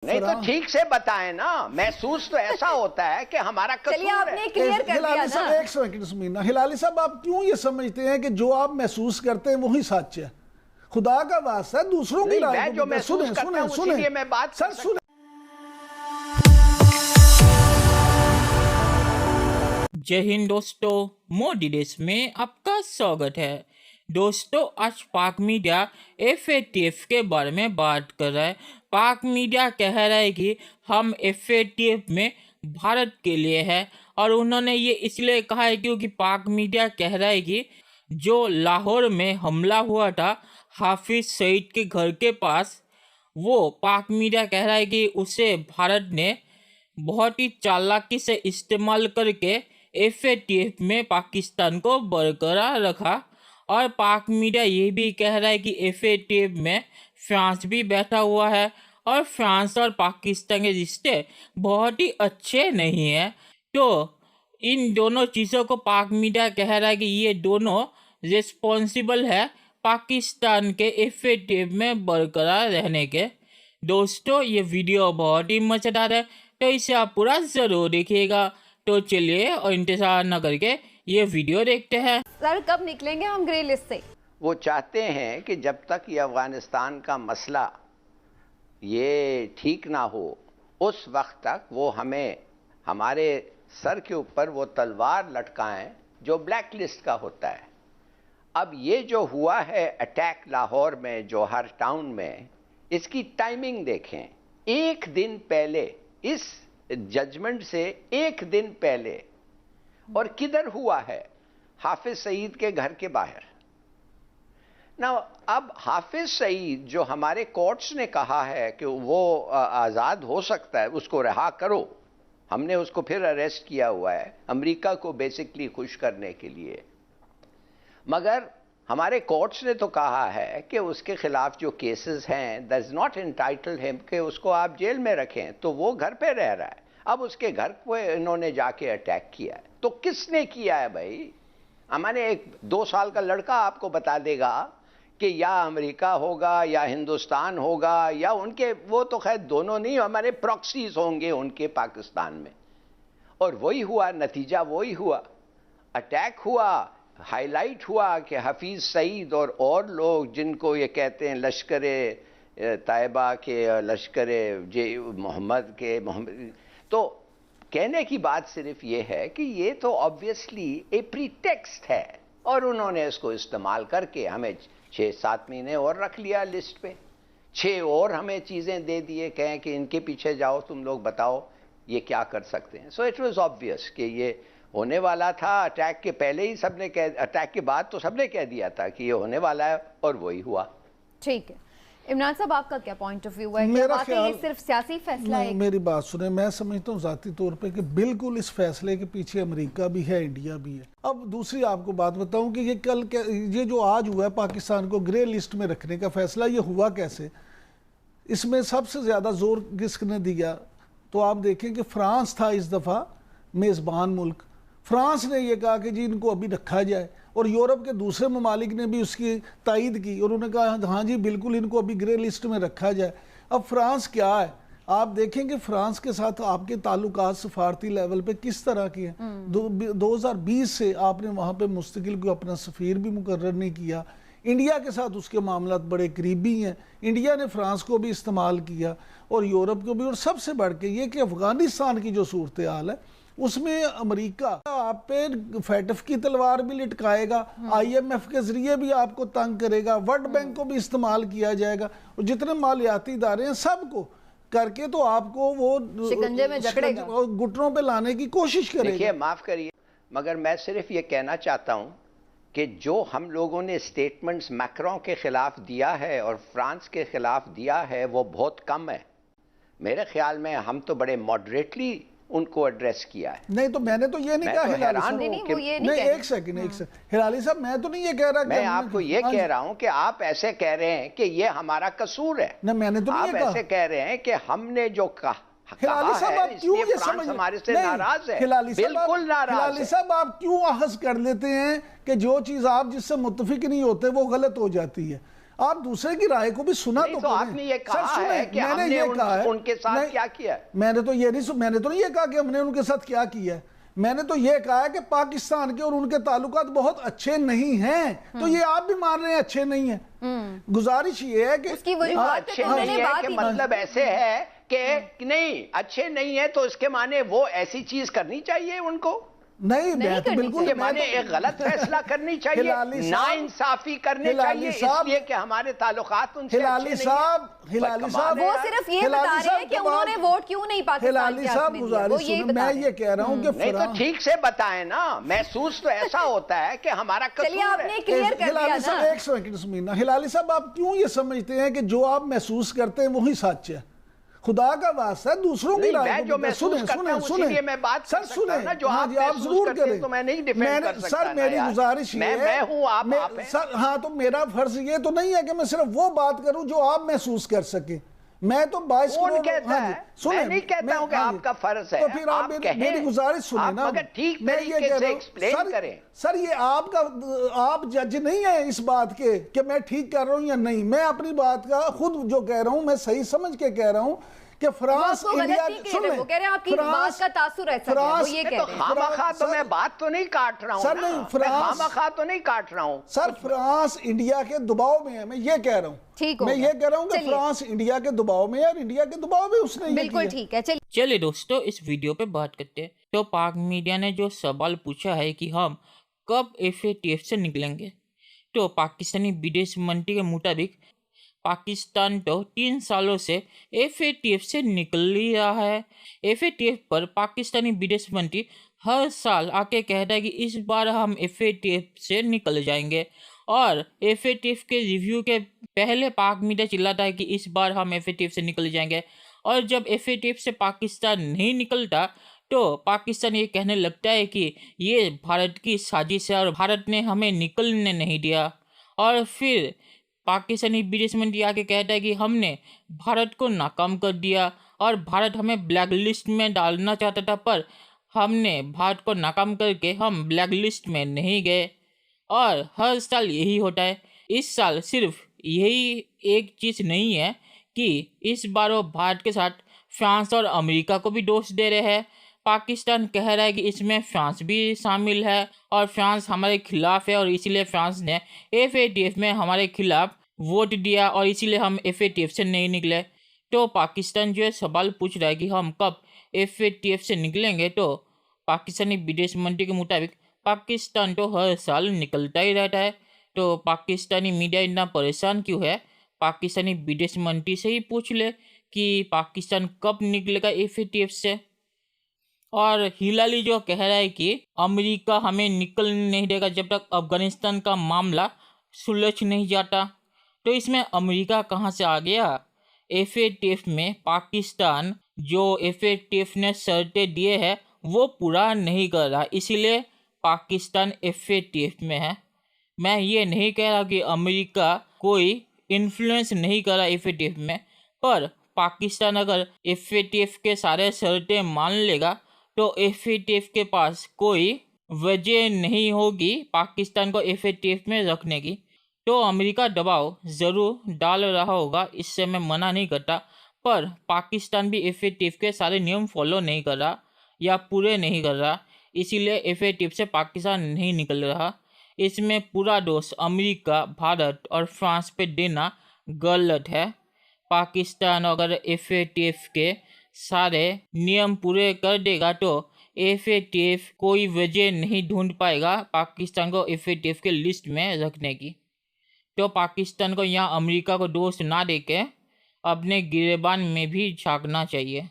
नहीं तो ठीक से बताएं ना। महसूस तो ऐसा होता है कि हमारा कसूर चलिए आपने क्लियर कर दिया ना। एक सेकंड सुमीना, हिलाली साहब आप क्यों ये समझते हैं कि जो आप महसूस करते हैं वही सच है? खुदा का वास्ता है दूसरों की राय मैं जो महसूस करता हूं इसीलिए मैं बात सर सुने। जय हिंद दोस्तों, मोदी देश में आपका स्वागत है। दोस्तों, आज पाक मीडिया FATF के बारे में बात कर रहा है। पाक मीडिया कह रहा है कि हम FATF में भारत के लिए है, और उन्होंने ये इसलिए कहा है क्योंकि पाक मीडिया कह रहा है कि जो लाहौर में हमला हुआ था हाफिज सईद के घर के पास, वो पाक मीडिया कह रहा है कि उसे भारत ने बहुत ही चालाकी से इस्तेमाल करके FATF में पाकिस्तान को बरकरार रखा। और पाक मीडिया ये भी कह रहा है कि FATF में फ्रांस भी बैठा हुआ है, और फ्रांस और पाकिस्तान के रिश्ते बहुत ही अच्छे नहीं हैं। तो इन दोनों चीज़ों को पाक मीडिया कह रहा है कि ये दोनों रिस्पॉन्सिबल है पाकिस्तान के FATF में बरकरार रहने के। दोस्तों, ये वीडियो बहुत ही मज़ेदार है, तो इसे आप पूरा ज़रूर देखिएगा। तो चलिए और इंतज़ार न करके ये वीडियो देखते हैं। सर कब निकलेंगे हम ग्रे लिस्ट से? वो चाहते हैं कि जब तक ये अफगानिस्तान का मसला ये ठीक ना हो उस वक्त तक वो हमें हमारे सर के ऊपर वो तलवार लटकाएं जो ब्लैक लिस्ट का होता है। अब ये जो हुआ है अटैक लाहौर में, जौहर टाउन में, इसकी टाइमिंग देखें। एक दिन पहले, इस जजमेंट से एक दिन पहले, और किधर हुआ है? हाफिज सईद के घर के बाहर ना। अब हाफिज सईद जो हमारे कोर्ट्स ने कहा है कि वो आज़ाद हो सकता है, उसको रिहा करो। हमने उसको फिर अरेस्ट किया हुआ है अमेरिका को बेसिकली खुश करने के लिए, मगर हमारे कोर्ट्स ने तो कहा है कि उसके खिलाफ जो केसेस हैं that is not entitled him कि उसको आप जेल में रखें, तो वो घर पे रह रहा है। अब उसके घर को इन्होंने जाके अटैक किया है, तो किसने किया है भाई? हमारे एक 2 साल का लड़का आपको बता देगा कि या अमेरिका होगा या हिंदुस्तान होगा या उनके, वो तो खैर दोनों नहीं, हमारे प्रॉक्सीज होंगे उनके पाकिस्तान में। और वही हुआ, नतीजा वही हुआ, अटैक हुआ। हाईलाइट हुआ कि हफीज़ सईद और लोग जिनको ये कहते हैं लश्कर तैयबा के, लश्कर जे मोहम्मद के, तो कहने की बात सिर्फ ये है कि ये तो ऑब्वियसली ए प्रीटेक्स्ट है, और उन्होंने इसको इस्तेमाल करके हमें 6-7 महीने और रख लिया लिस्ट पे। 6 और हमें चीज़ें दे दिए, कहें कि इनके पीछे जाओ, तुम लोग बताओ ये क्या कर सकते हैं। सो इट वाज ऑब्वियस कि ये होने वाला था। अटैक के पहले ही सबने अटैक के बाद तो सबने कह दिया था कि ये होने वाला है, और वही हुआ। ठीक है, इमरान साहब आपका क्या पॉइंट ऑफ व्यू है? मेरा क्या ख्याल, ये सिर्फ सियासी फैसला है? मेरी बात सुने, मैं समझता हूँ ज़ाती तौर पे कि बिल्कुल इस फैसले के पीछे अमेरिका भी है, इंडिया भी है। अब दूसरी आपको बात बताऊं कि ये जो आज हुआ है पाकिस्तान को ग्रे लिस्ट में रखने का फैसला, ये हुआ कैसे? इसमें सबसे ज़्यादा जोर किसने दिया? तो आप देखें कि फ्रांस था इस दफ़ा मेज़बान मुल्क। फ्रांस ने यह कहा कि जी इनको अभी रखा जाए, और यूरोप के दूसरे ममालिक ने भी उसकी तायद की, और उन्होंने कहा हाँ जी बिल्कुल इनको अभी ग्रे लिस्ट में रखा जाए। अब फ्रांस क्या है, आप देखें कि फ्रांस के साथ आपके ताल्लुकात सफारती लेवल पे किस तरह के हैं। 2020 से आपने वहाँ पे मुस्तकिल को अपना सफ़ीर भी मुकर्रर नहीं किया। इंडिया के साथ उसके मामलात बड़े करीबी हैं, इंडिया ने फ्रांस को भी इस्तेमाल किया और यूरोप को भी। और सबसे बढ़ के ये कि अफगानिस्तान की जो सूरत हाल है उसमें अमेरिका आप पे फैटफ की तलवार भी लटकाएगा, IMF के जरिए भी आपको तंग करेगा, वर्ल्ड बैंक को भी इस्तेमाल किया जाएगा, और जितने मालियाती इदारे हैं सबको करके तो आपको वो शिकंजे में जकड़ेगा, घुटनों पे लाने की कोशिश करेगा। देखिए, माफ करिए, मगर मैं सिर्फ ये कहना चाहता हूं कि जो हम लोगों ने स्टेटमेंट्स मैक्रों के खिलाफ दिया है और फ्रांस के खिलाफ दिया है वो बहुत कम है। मेरे ख्याल में हम तो बड़े मॉडरेटली उनको एड्रेस किया है। नहीं तो मैंने तो ये नहीं कहा हिलाली साहब, नहीं एक सेकंड हिलाली साहब, मैं तो नहीं ये कह रहा, मैं आपको ये कह रहा हूं कि आप ऐसे कह रहे हैं कि ये हमारा कसूर है। ना मैंने तो आप ऐसे कह रहे हैं कि हमने जो कहा हिलाली साहब आप क्यों ये समझ, हमारे से नाराज है? बिल्कुल नाराज। हिलाली साहब आप क्यों अहस कर लेते हैं कि जो चीज आप जिससे मुत्तफिक नहीं होते वो गलत हो जाती है? आप दूसरे की राय को भी सुना नहीं, तो करें। आपने ये सर, कहा सुने, है कि मैंने हमने ये कहा है, उनके साथ नहीं, क्या किया है? मैंने तो ये कहा कि हमने उनके साथ क्या किया है। मैंने तो ये कहा है कि पाकिस्तान के और उनके ताल्लुकात बहुत अच्छे नहीं हैं। तो ये आप भी मान रहे हैं अच्छे नहीं हैं। गुजारिश ये है कि उसकी वजूहात पे अच्छे तो मैंने नहीं है बात कि ही नहीं मतलब ऐसे है कि नहीं अच्छे नहीं है तो इसके माने वो ऐसी चीज करनी चाहिए उनको, नहीं, मैं तो करनी बिल्कुल के मैं माने तो- एक गलत फैसला करनी चाहिए, हिलाली ना साहब- इंसाफी करने हिलाली चाहिए साहब- इसलिए कि हमारे ताल्लुकात उनसे हिलाली अच्छे साहब नहीं हिलाली कमाल साहब है वो यार। सिर्फ ये हिलाली बता रहे साहब हैं कि के बाद- उन्होंने वोट क्यों नहीं पाकिस्तान हिलाली के हक साहब में दिया, वो गुजारिश यही सुने, बता मैं रहे ये हैं। कह रहा हूँ कि नहीं तो फरां- ठीक से बताएं ना, महसूस तो ऐसा होता है कि हमारा चलिए कसूर आपने है। क्लियर कर दिया हिलाली साहब ना। एक सेकंड सुमीना, हिलाली साहब आप क्यों ये समझते हैं कि जो आप महसूस करते हैं वही सच है? खुदा का वास्ता है, दूसरों की नहीं, राय मैं को जो भी- महसूस सुने, करता सुने, हूं, सुने। इसीलिए मैं बात सर कर सकता सुने हूं ना, जो हाँ आप जी, आप महसूस जरूर करते हैं करें। तो मैं नहीं डिफेंड कर सकता सर ना मेरी यार। गुजारिश ये है, मैं हूं, आप हैं। सर हाँ, तो मेरा फर्ज ये तो नहीं है कि मैं सिर्फ वो बात करूं जो आप महसूस कर सके। मैं तो 22 कौन करोड़ कहता हाँ जी, है? सुने, मैं नहीं कहता हूं कि हाँ जी। आपका फर्ज है। तो फिर आप कहें, मेरी गुजारिश सुने आप ना, मगर ठीक मैं ये तरीके कह से रहा हूं, एक्सप्लेन सर- करें। सर ये आप जज नहीं है इस बात के कि मैं ठीक कर रहा हूं या नहीं। मैं अपनी बात का खुद जो कह रहा हूं मैं सही समझ के कह रहा हूं कि फ्रांस वो इंडिया गलत नहीं कह रहे, वो कह रहे हैं आपकी बात का तासुर ऐसा है, वो ये कह तो रहे हैं। खामखा तो मैं बात तो नहीं काट रहा हूं सर ना, नहीं, मैं फ्रांस- खामखा तो नहीं काट रहा हूं। सर फ्रांस इंडिया के दबाव में है, मैं ये कह रहा हूं। ठीक मैं होगा। ये कह रहा हूं कि चलिए। फ्रांस इंडिया के दबाव में है और इंडिया के दबाव में उसने ये बिल्कुल किया। ठीक है, चलिए। चलिए दोस्तों, इस वीडियो पे बात करते हैं। तो पाक मीडिया ने जो सवाल पूछा है कि हम कब FATF से निकलेंगे, तो पाकिस्तानी विदेश मंत्री के मुताबिक पाकिस्तान तो 3 सालों से FATF से निकल ही रहा है। FATF पर पाकिस्तानी विदेश मंत्री हर साल आके कहता है कि इस बार हम FATF से निकल जाएंगे, और FATF के रिव्यू के पहले पाक मीडिया चिल्लाता है कि इस बार हम FATF से निकल जाएंगे, और जब FATF से पाकिस्तान नहीं निकलता तो पाकिस्तान ये कहने लगता है कि ये भारत की साजिश है और भारत ने हमें निकलने नहीं दिया। और फिर पाकिस्तानी विदेश मंत्री आके कहता है कि हमने भारत को नाकाम कर दिया और भारत हमें ब्लैक लिस्ट में डालना चाहता था, पर हमने भारत को नाकाम करके हम ब्लैक लिस्ट में नहीं गए। और हर साल यही होता है। इस साल सिर्फ यही एक चीज़ नहीं है कि इस बार वो भारत के साथ फ्रांस और अमेरिका को भी दोष दे रहे हैं। पाकिस्तान कह रहा है कि इसमें फ्रांस भी शामिल है और फ्रांस हमारे खिलाफ है और इसीलिए फ्रांस ने FATF में हमारे खिलाफ वोट दिया और इसीलिए हम FATF से नहीं निकले। तो पाकिस्तान जो है सवाल पूछ रहा है कि हम कब FATF से निकलेंगे, तो पाकिस्तानी विदेश मंत्री के मुताबिक पाकिस्तान तो हर साल निकलता ही रहता है। तो पाकिस्तानी मीडिया इतना परेशान क्यों है? पाकिस्तानी विदेश मंत्री से ही पूछ ले कि पाकिस्तान कब निकलेगा FATF से। और हिलाली जो कह रहा है कि अमेरिका हमें निकलने नहीं देगा जब तक अफगानिस्तान का मामला सुलझ नहीं जाता, तो इसमें अमेरिका कहाँ से आ गया? FATF में पाकिस्तान जो FATF ने शर्तें दिए हैं वो पूरा नहीं कर रहा, इसीलिए पाकिस्तान FATF में है। मैं ये नहीं कह रहा कि अमेरिका कोई इन्फ्लुएंस नहीं कर रहा FATF में, पर पाकिस्तान अगर FATF के सारे शर्तें मान लेगा तो FATF के पास कोई वजह नहीं होगी पाकिस्तान को FATF में रखने की। तो अमेरिका दबाव ज़रूर डाल रहा होगा, इससे मैं मना नहीं करता, पर पाकिस्तान भी FATF के सारे नियम फॉलो नहीं कर रहा या पूरे नहीं कर रहा, इसीलिए FATF से पाकिस्तान नहीं निकल रहा। इसमें पूरा दोष अमेरिका, भारत और फ्रांस पे देना गलत है। पाकिस्तान अगर FATF के सारे नियम पूरे कर देगा तो FATF कोई वजह नहीं ढूंढ पाएगा पाकिस्तान को FATF के लिस्ट में रखने की। तो पाकिस्तान को यहाँ अमेरिका को दोष ना देके अपने गिरेबान में भी झांकना चाहिए।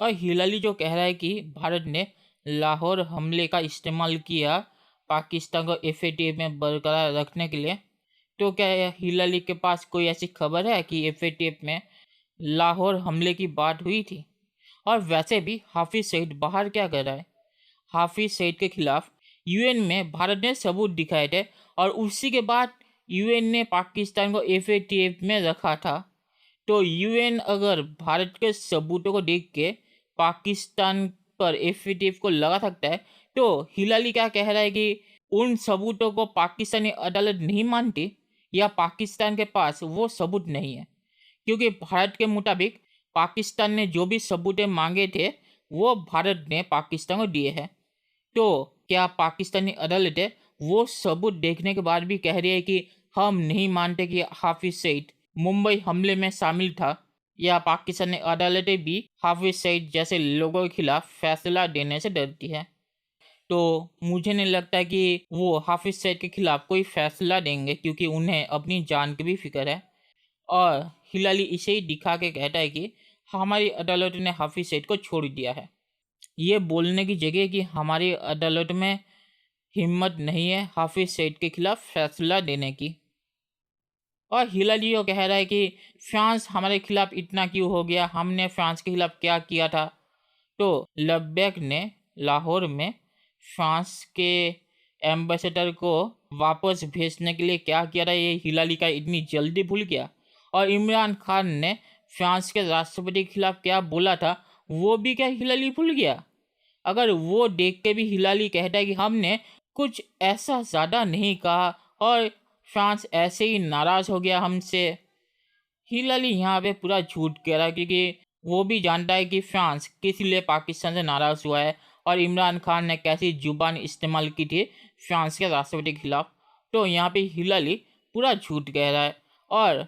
और हिलाली जो कह रहा है कि भारत ने लाहौर हमले का इस्तेमाल किया पाकिस्तान को FATF में बरकरार रखने के लिए, तो क्या हिलाली के पास कोई ऐसी खबर है कि FATF में लाहौर हमले की बात हुई थी? और वैसे भी हाफिज सईद बाहर क्या कर रहा है? हाफिज सईद के खिलाफ UN में भारत ने सबूत दिखाए थे और उसी के बाद UN ने पाकिस्तान को FATF में रखा था। तो UN अगर भारत के सबूतों को देख के पाकिस्तान पर FATF को लगा सकता है, तो हिलाली क्या कह रहा है कि उन सबूतों को पाकिस्तानी अदालत नहीं मानती, या पाकिस्तान के पास वो सबूत नहीं है, क्योंकि भारत के मुताबिक पाकिस्तान ने जो भी सबूतें मांगे थे वो भारत ने पाकिस्तान को दिए हैं। तो क्या पाकिस्तानी अदालतें वो सबूत देखने के बाद भी कह रही है कि हम नहीं मानते कि हाफिज सईद मुंबई हमले में शामिल था, या पाकिस्तानी अदालतें भी हाफिज सईद जैसे लोगों के खिलाफ फैसला देने से डरती है? तो मुझे नहीं लगता कि वो हाफिज सईद के खिलाफ कोई फैसला देंगे, क्योंकि उन्हें अपनी जान की भी फिक्र है। और हिलाली इसे ही दिखा के कहता है कि हमारी अदालत ने हाफिज सईद को छोड़ दिया है। ये बोलने की जगह कि हमारी अदालत में हिम्मत नहीं है हाफिज सईद के खिलाफ फैसला देने की। और हिलाली ये कह रहा है कि फ्रांस हमारे खिलाफ इतना क्यों हो गया, हमने फ्रांस के खिलाफ क्या किया था। तो लब्बैक ने लाहौर में फ्रांस के एम्बेसडर को वापस भेजने के लिए क्या किया था, ये हिलाली का इतनी जल्दी भूल गया। और इमरान खान ने फ्रांस के राष्ट्रपति के खिलाफ क्या बोला था वो भी क्या हिलाली भूल गया। अगर वो देख के भी हिलाली कहता है कि हमने कुछ ऐसा ज़्यादा नहीं कहा और फ्रांस ऐसे ही नाराज़ हो गया हमसे, हिलाली यहाँ पे पूरा झूठ कह रहा है, क्योंकि वो भी जानता है कि फ्रांस किस लिए पाकिस्तान से नाराज़ हुआ है और इमरान खान ने कैसी जुबान इस्तेमाल की थी फ्रांस के राष्ट्रपति के खिलाफ। तो यहाँ पे हिलाली पूरा झूठ कह रहा है। और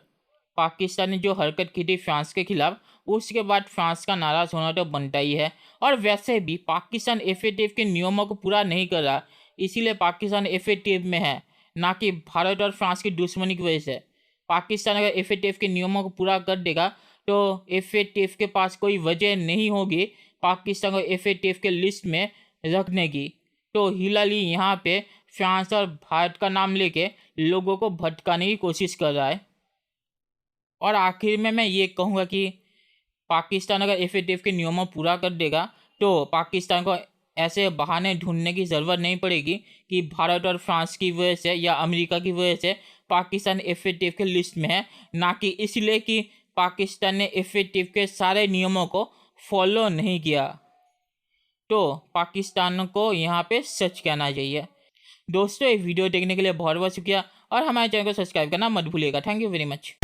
पाकिस्तान ने जो हरकत की थी फ्रांस के खिलाफ, उसके बाद फ्रांस का नाराज़ होना तो बनता ही है। और वैसे भी पाकिस्तान एफएटीएफ के नियमों को पूरा नहीं कर रहा, इसीलिए पाकिस्तान एफएटीएफ में है, ना कि भारत और फ्रांस की दुश्मनी की वजह से। पाकिस्तान अगर एफएटीएफ के नियमों को पूरा कर देगा तो एफएटीएफ के पास कोई वजह नहीं होगी पाकिस्तान को एफएटीएफ के लिस्ट में रखने की। तो हिलाली यहाँ पे फ्रांस और भारत का नाम लेके लोगों को भटकाने की कोशिश कर रहा है। और आखिर में मैं ये कहूँगा कि पाकिस्तान अगर एफएटीएफ के नियमों पूरा कर देगा तो पाकिस्तान को ऐसे बहाने ढूंढने की ज़रूरत नहीं पड़ेगी कि भारत और फ्रांस की वजह से या अमेरिका की वजह से पाकिस्तान एफएटीएफ के लिस्ट में है, ना कि इसलिए कि पाकिस्तान ने एफएटीएफ के सारे नियमों को फॉलो नहीं किया। तो पाकिस्तान को यहाँ पे सच कहना चाहिए। दोस्तों, ये वीडियो देखने के लिए बहुत बहुत शुक्रिया और हमारे चैनल को सब्सक्राइब करना मत भूलिएगा। Thank you very much.